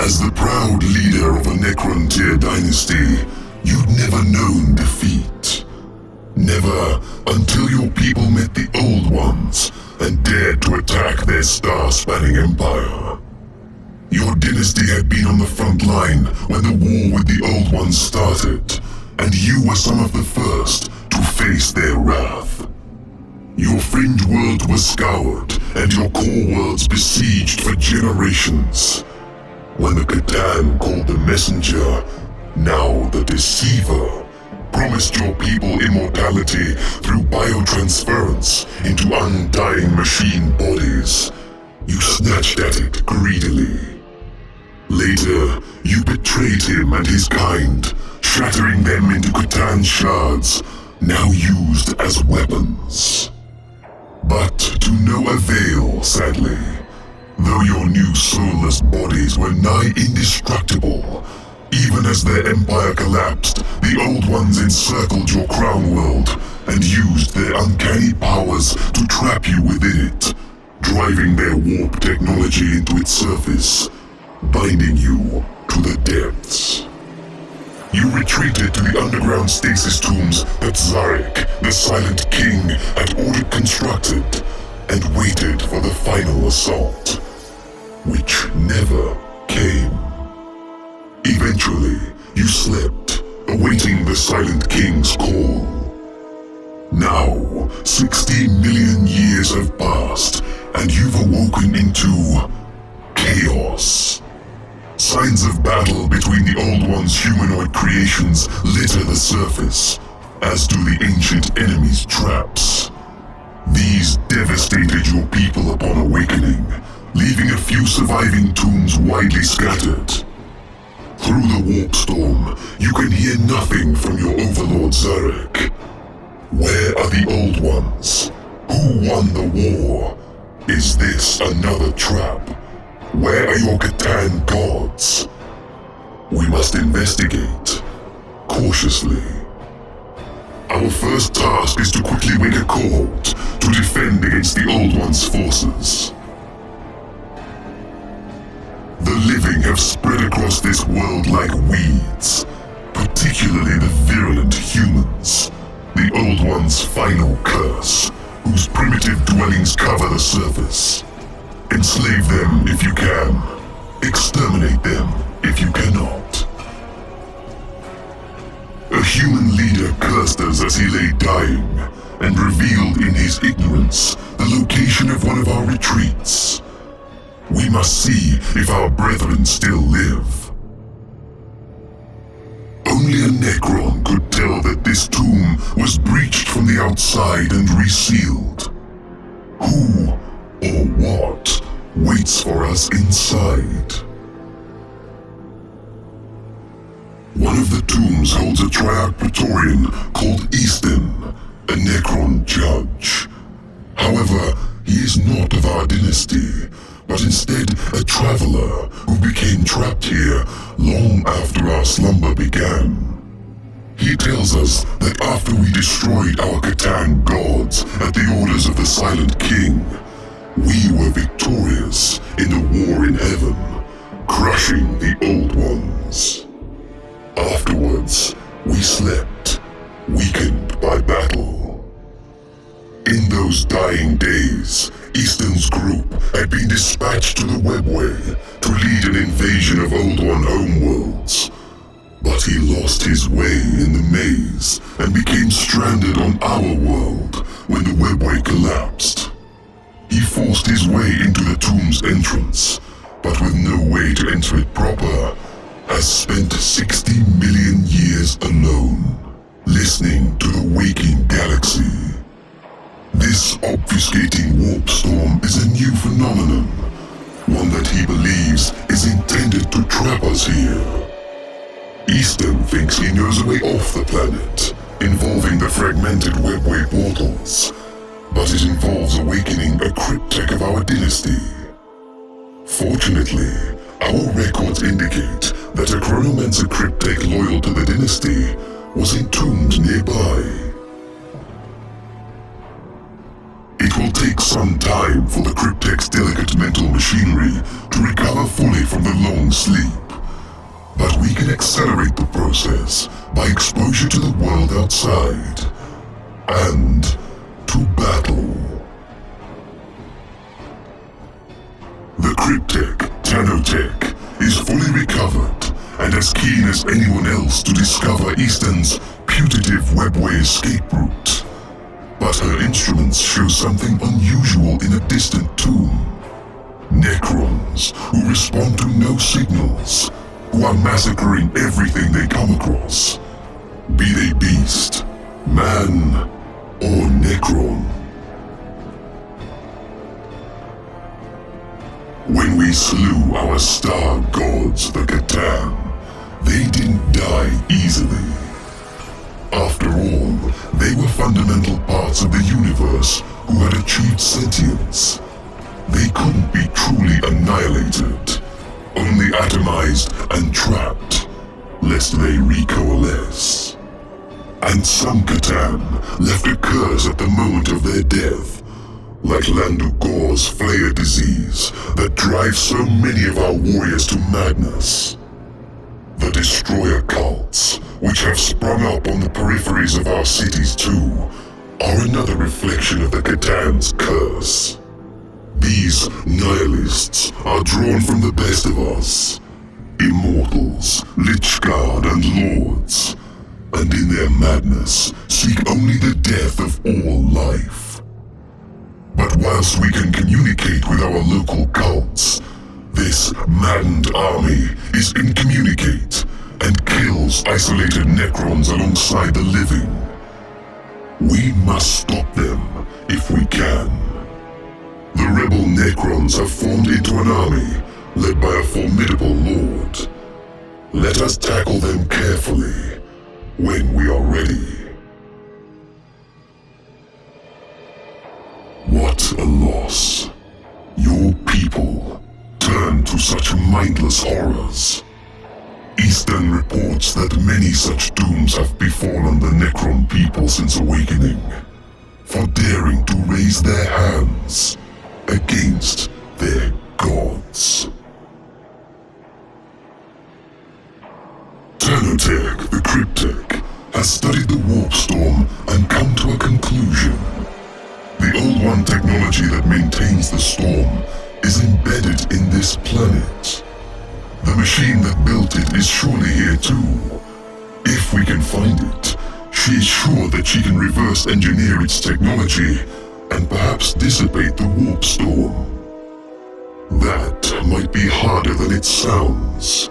As the proud leader of a Necron tier dynasty, you'd never known defeat. Never until your people met the Old Ones and dared to attack their star-spanning empire. Your dynasty had been on the front line when the war with the Old Ones started, and you were some of the first to face their wrath. Your fringe world was scoured, and your core worlds besieged for generations. When the Catan called the Messenger, now the Deceiver, promised your people immortality through biotransference into undying machine bodies, you snatched at it greedily. Later, you betrayed him and his kind, shattering them into Catan shards, now used as weapons. But to no avail, sadly. Though your new soulless bodies were nigh indestructible, even as their empire collapsed, the Old Ones encircled your crown world and used their uncanny powers to trap you within it, driving their warp technology into its surface, binding you to the depths. You retreated to the underground stasis tombs that Zarek, the Silent King, had ordered constructed, and waited for the final assault, which never came. Eventually, you slept, awaiting the Silent King's call. Now, 60 million years have passed, and you've awoken into chaos. Signs of battle between the Old One's humanoid creations litter the surface, as do the ancient enemy's traps. These devastated your people upon awakening, leaving a few surviving tombs widely scattered. Through the warp storm, you can hear nothing from your overlord Zarek. Where are the Old Ones? Who won the war? Is this another trap? Where are your Catan gods? We must investigate, cautiously. Our first task is to quickly wake a cohort to defend against the Old One's forces. The living have spread across this world like weeds, particularly the virulent humans, the Old One's final curse, whose primitive dwellings cover the surface. Enslave them if you can. Exterminate them if you cannot. A human leader cursed us as he lay dying, and revealed in his ignorance the location of one of our retreats. We must see if our brethren still live. Only a Necron could tell that this tomb was breached from the outside and resealed. Who or what waits for us inside? One of the tombs holds a Triarch Praetorian called Easton, a Necron judge. However, he is not of our dynasty, but instead a traveler who became trapped here long after our slumber began. He tells us that after we destroyed our Catan gods at the orders of the Silent King, we were victorious in the war in heaven, crushing the Old Ones. Afterwards, we slept, weakened by battle. In those dying days, Easton's group had been dispatched to the Webway to lead an invasion of Old One homeworlds. But he lost his way in the maze and became stranded on our world when the Webway collapsed. He forced his way into the tomb's entrance, but with no way to enter it proper, has spent 60 million years alone, listening to the waking galaxy. This obfuscating warp storm is a new phenomenon, one that he believes is intended to trap us here. Easton thinks he knows a way off the planet, involving the fragmented Webway portals, but it involves awakening a cryptech of our dynasty. Fortunately, our records indicate that a Chronomancer cryptech loyal to the dynasty was entombed nearby. It will take some time for the Cryptek's delicate mental machinery to recover fully from the long sleep. But we can accelerate the process by exposure to the world outside and to battle. The Cryptek, Tanotech, is fully recovered and as keen as anyone else to discover Eastern's putative webway escape route. But her instruments show something unusual in a distant tomb. Necrons who respond to no signals, who are massacring everything they come across, be they beast, man, or Necron. When we slew our star gods, the Catan, they didn't die easily. After all, they were fundamental parts of the universe who had achieved sentience. They couldn't be truly annihilated, only atomized and trapped, lest they recoalesce. And some Catan left a curse at the moment of their death, like Landu Gor's flare disease that drives so many of our warriors to madness. The destroyer cults, which have sprung up on the peripheries of our cities too, are another reflection of the Catan's curse. These nihilists are drawn from the best of us, immortals, Lichguard and lords, and in their madness seek only the death of all life. But whilst we can communicate with our local cults, this maddened army is incommunicate and kills isolated Necrons alongside the living. We must stop them if we can. The rebel Necrons have formed into an army led by a formidable lord. Let us tackle them carefully when we are ready. What a loss. Your people turned to such mindless horrors. Eastern reports that many such dooms have befallen the Necron people since awakening, for daring to raise their hands against their gods. Tanotech, the Cryptek, has studied the warp storm and come to a conclusion. The Old One technology that maintains the storm is embedded in this planet. The machine that built it is surely here too. If we can find it, she is sure that she can reverse engineer its technology and perhaps dissipate the warp storm. That might be harder than it sounds.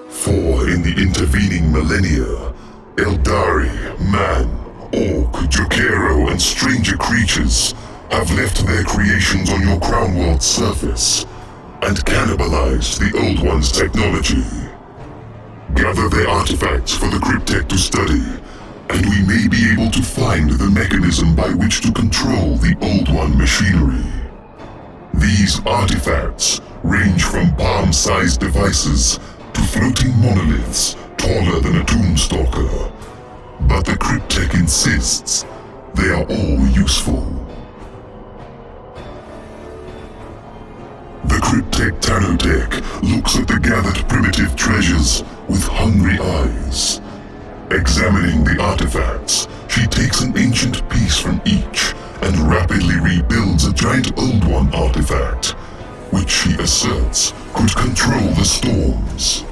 For in the intervening millennia, Eldari, man, Orc, Jokero, and stranger creatures have left their creations on your crown world's surface and cannibalized the Old One's technology. Gather their artifacts for the Cryptek to study, and we may be able to find the mechanism by which to control the Old One machinery. These artifacts range from palm-sized devices to floating monoliths taller than a tombstalker. But the Cryptek insists they are all useful. The Cryptek Tanotech looks at the gathered primitive treasures with hungry eyes. Examining the artifacts, she takes an ancient piece from each and rapidly rebuilds a giant Old One artifact, which she asserts could control the storms.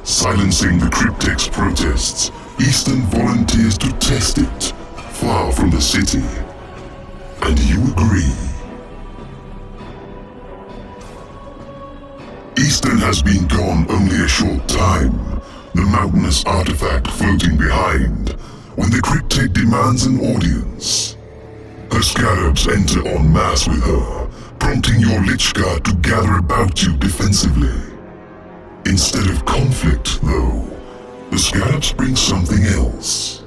Silencing the Cryptek's protests, Eastern volunteers to test it, far from the city. And you agree. Eastern has been gone only a short time, the mountainous artifact floating behind, when the Cryptek demands an audience. Her scarabs enter en masse with her, prompting your Lichguard to gather about you defensively. Instead of conflict, though, the scarabs bring something else.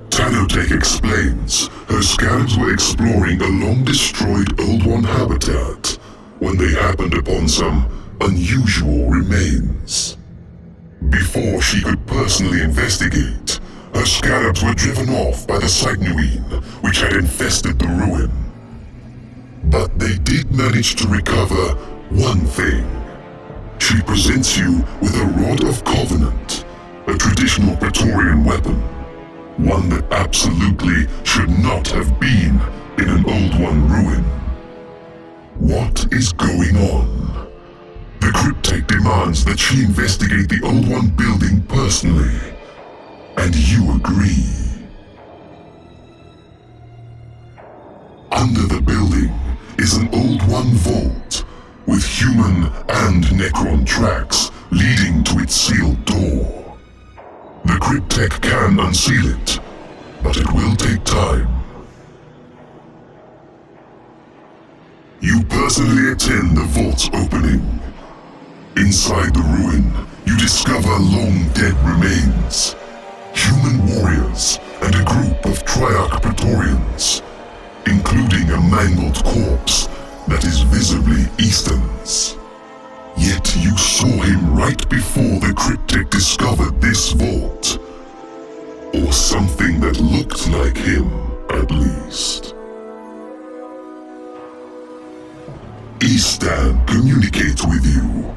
Tanotech explains her scarabs were exploring a long-destroyed Old One habitat when they happened upon some unusual remains. Before she could personally investigate, her scarabs were driven off by the Signuine, which had infested the ruin. But they did manage to recover one thing. She presents you with a Rod of Covenant, a traditional Praetorian weapon, one that absolutely should not have been in an Old One ruin. What is going on? The Cryptek demands that she investigate the Old One building personally, and you agree. Under the building is an Old One vault, with human and Necron tracks leading to its sealed door. The Cryptek can unseal it, but it will take time. You personally attend the vault's opening. Inside the ruin, you discover long dead remains, human warriors, and a group of Triarch Praetorians, including a mangled corpse that is visibly Eastern's. Yet you saw him right before the Cryptek discovered this vault. Or something that looked like him, at least. Eastan communicates with you,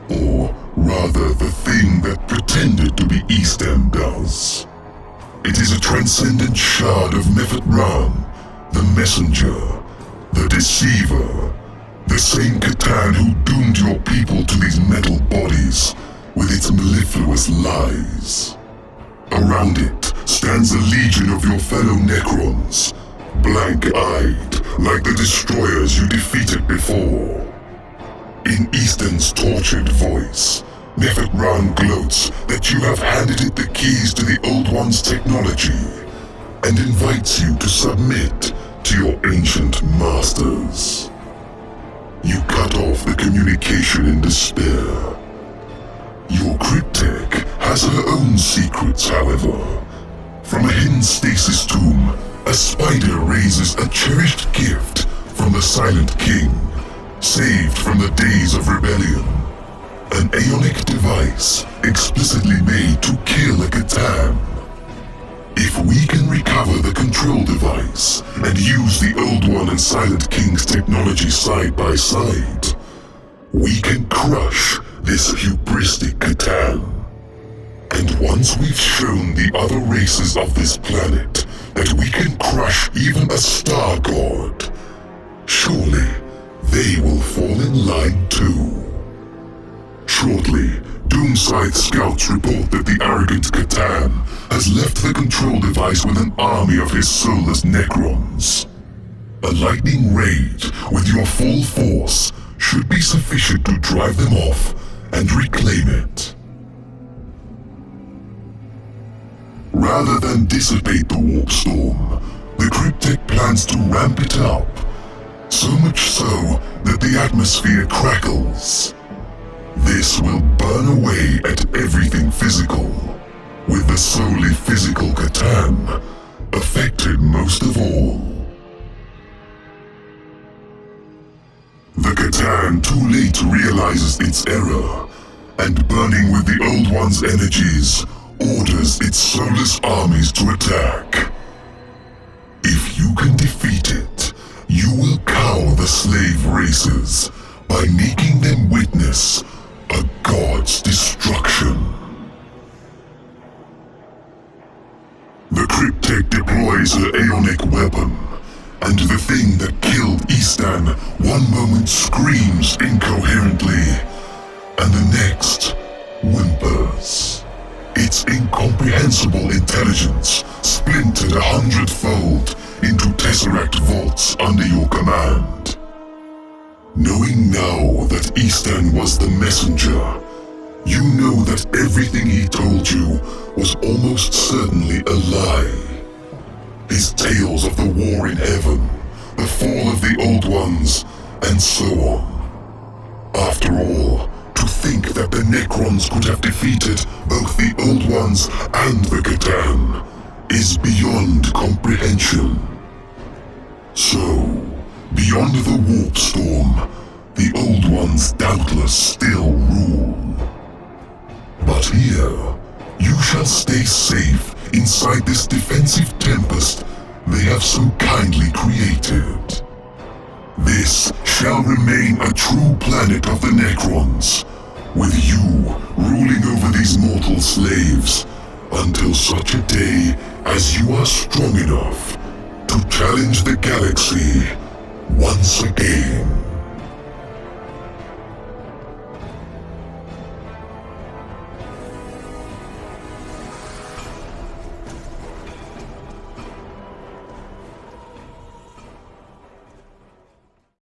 or rather the thing that pretended to be Eastan does. It is a transcendent shard of Nephthran, the messenger, the deceiver, the same Catan who doomed your people to these metal bodies with its mellifluous lies. Around it stands a legion of your fellow Necrons, blank-eyed like the destroyers you defeated before. In Easton's tortured voice, Nephthran gloats that you have handed it the keys to the Old One's technology, and invites you to submit to your ancient masters. You cut off the communication in despair. Your Cryptek has her own secrets, however. From a hidden stasis tomb, a spider raises a cherished gift from the Silent King, saved from the days of rebellion. An aeonic device explicitly made to kill a Catan. If we can recover the control device and use the Old One and Silent King's technology side by side, we can crush this hubristic Catan. And once we've shown the other races of this planet that we can crush even a star god, surely they will fall in line too. Shortly, Doomside scouts report that the arrogant Catan has left the control device with an army of his soulless Necrons. A lightning raid with your full force should be sufficient to drive them off and reclaim it. Rather than dissipate the warp storm, the Cryptek plans to ramp it up, so much so that the atmosphere crackles. This will burn away at everything physical, with the solely physical Catan affected most of all. The Catan too late realizes its error, and burning with the Old One's energies, orders its soulless armies to attack. If you can defeat it, you will cow the slave races by making them witness a god's destruction. The Cryptek deploys her aeonic weapon, and the thing that killed Eastan one moment screams incoherently, and the next whimpers. Its incomprehensible intelligence splintered 100-fold into Tesseract vaults under your command. Knowing now that Eastan was the messenger, you know that everything he told you was almost certainly a lie. His tales of the war in heaven, the fall of the Old Ones, and so on. After all, to think that the Necrons could have defeated both the Old Ones and the Catan is beyond comprehension. So, beyond the warp storm, the Old Ones doubtless still rule. But here, you shall stay safe inside this defensive tempest they have so kindly created. This shall remain a true planet of the Necrons, with you ruling over these mortal slaves, until such a day as you are strong enough to challenge the galaxy once again.